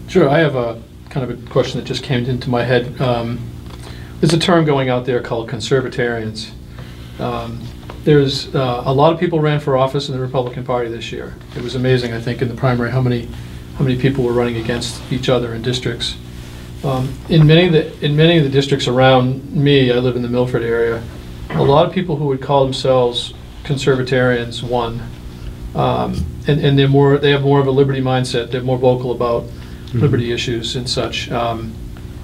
Sure, I have a kind of a question that just came into my head. There's a term going out there called conservatarians. There's a lot of people ran for office in the Republican Party this year. It was amazing, I think, in the primary how many people were running against each other in districts. In many of the districts around me, I live in the Milford area. A lot of people who would call themselves conservatarians won, and they have more of a liberty mindset. They're more vocal about liberty issues and such.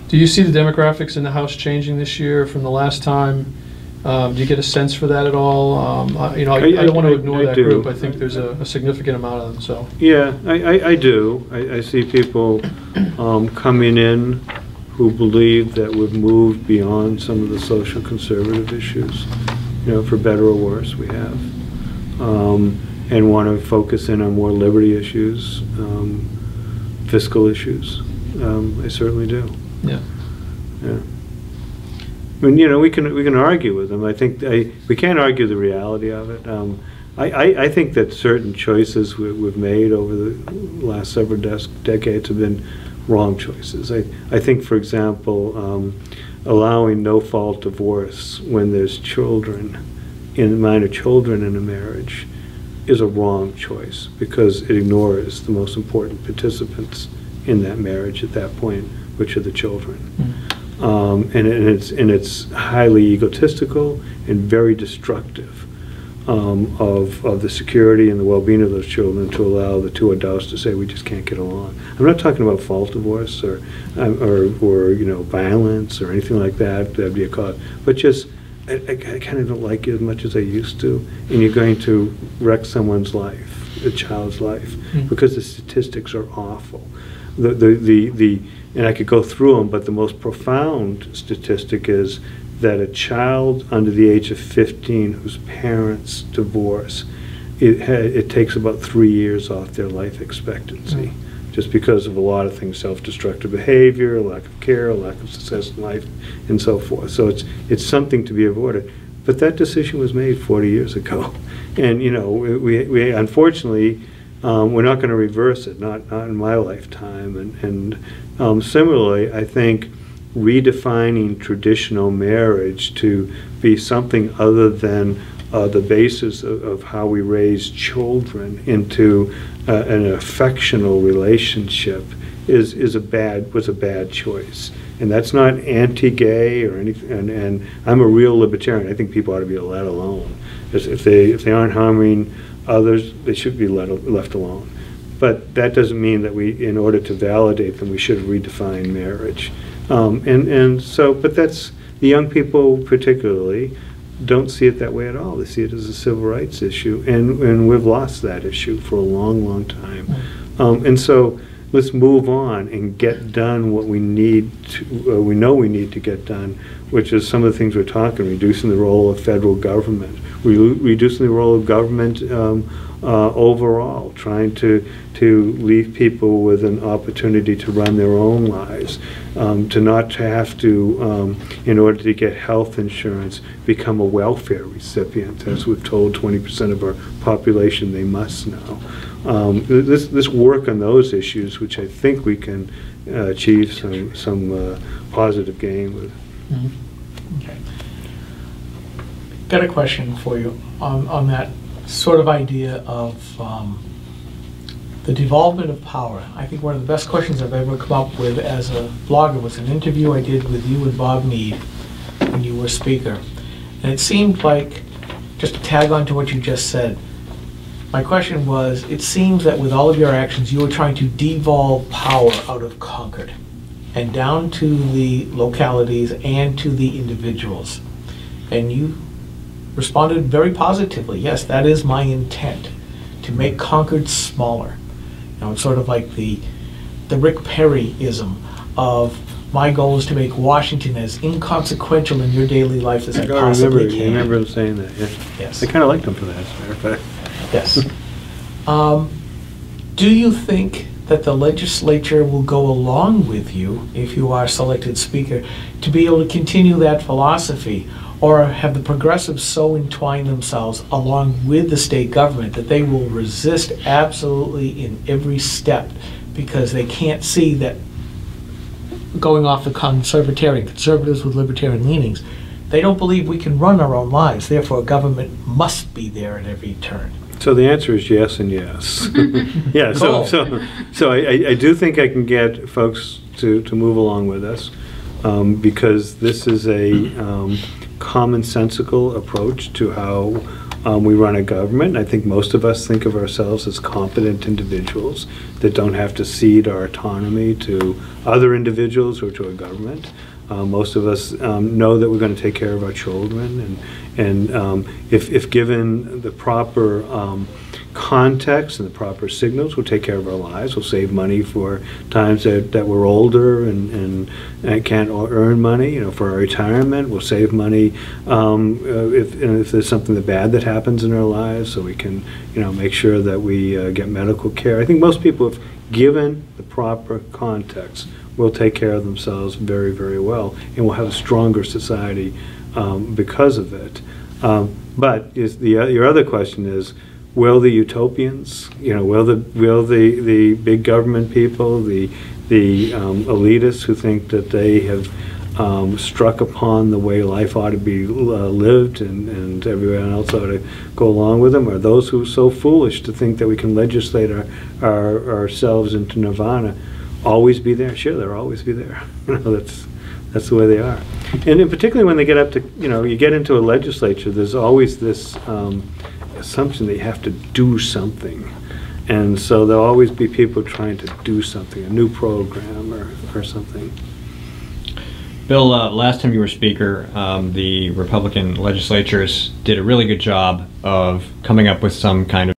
Do you see the demographics in the House changing this year from the last time? Do you get a sense for that at all? I don't want to ignore that group. I think there's a significant amount of them. So yeah, I do. I see people coming in who believe that we've moved beyond some of the social conservative issues. For better or worse, we have, and want to focus in on more liberty issues, fiscal issues. I certainly do. Yeah. Yeah. I mean, we can argue with them. I think we can't argue the reality of it. I think that certain choices we've made over the last several decades have been wrong choices. I think, for example, allowing no-fault divorce when there's minor children in a marriage is a wrong choice because it ignores the most important participants in that marriage at that point, which are the children. And it's highly egotistical and very destructive of the security and the well-being of those children to allow the two adults to say we just can't get along. I'm not talking about fault divorce or violence or anything like that. That'd be a cause, but just I kind of don't like it as much as I used to, and you're going to wreck someone's life, a child's life, because the statistics are awful. And I could go through them, but the most profound statistic is that a child under the age of 15 whose parents divorce, it takes about 3 years off their life expectancy, just because of a lot of things: self-destructive behavior, lack of care, lack of success in life, and so forth. So it's something to be avoided. But that decision was made 40 years ago, and we unfortunately. We're not going to reverse it, not in my lifetime. And similarly, I think redefining traditional marriage to be something other than the basis of how we raise children into an affectional relationship was a bad choice. And that's not anti-gay or anything. And I'm a real libertarian. I think people ought to be let alone. If they aren't harming others, they should be left alone. But that doesn't mean that in order to validate them, we should redefine marriage. But that's, the young people particularly don't see it that way at all. They see it as a civil rights issue, and we've lost that issue for a long, long time. And so let's move on and get done what we need to, we know we need to get done, which is some of the things we're talking, reducing the role of federal government, reducing the role of government overall, trying to leave people with an opportunity to run their own lives, to not have to, in order to get health insurance, become a welfare recipient, as we've told 20% of our population they must now. This work on those issues, which I think we can achieve some positive gain with. Okay. Got a question for you on that sort of idea of the devolvement of power. I think one of the best questions I've ever come up with as a blogger was an interview I did with you and Bob Mead when you were speaker. And it seemed like, just to tag on to what you just said, my question was, it seems that with all of your actions, you were trying to devolve power out of Concord and down to the localities and to the individuals. And you responded very positively. Yes, that is my intent, to make Concord smaller. Now, it's sort of like the Rick Perry-ism of, my goal is to make Washington as inconsequential in your daily life as I possibly can. I remember him saying that, yeah. Yes. I kind of liked him for that, as a matter of fact. Yes. Do you think that the legislature will go along with you, if you are selected speaker, to be able to continue that philosophy? Or have the progressives so entwined themselves along with the state government that they will resist absolutely in every step because they can't see that, going off the conservatives with libertarian leanings, they don't believe we can run our own lives. Therefore, government must be there at every turn. So the answer is yes and yes. Yeah, Cool. so I do think I can get folks to move along with us, because this is a commonsensical approach to how we run a government. I think most of us think of ourselves as competent individuals that don't have to cede our autonomy to other individuals or to a government. Most of us know that we're going to take care of our children, and if given the proper context and the proper signals, we'll take care of our lives. We'll save money for times that we're older and can't earn money. You know, for our retirement, we'll save money if there's something bad that happens in our lives, so we can, you know, make sure that we get medical care. I think most people, if given the proper context, will take care of themselves very, very well, and we'll have a stronger society because of it. But your other question is, will the utopians, you know, will the big government people, the elitists who think that they have struck upon the way life ought to be lived, and everyone else ought to go along with them, or those who are so foolish to think that we can legislate ourselves into nirvana, always be there? Sure, they'll always be there. You know, that's the way they are. And in particularly when they get up to, you know, you get into a legislature, there's always this assumption that you have to do something. And so there'll always be people trying to do something, a new program or something. Bill, last time you were Speaker, the Republican legislatures did a really good job of coming up with some kind of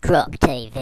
Croc TV.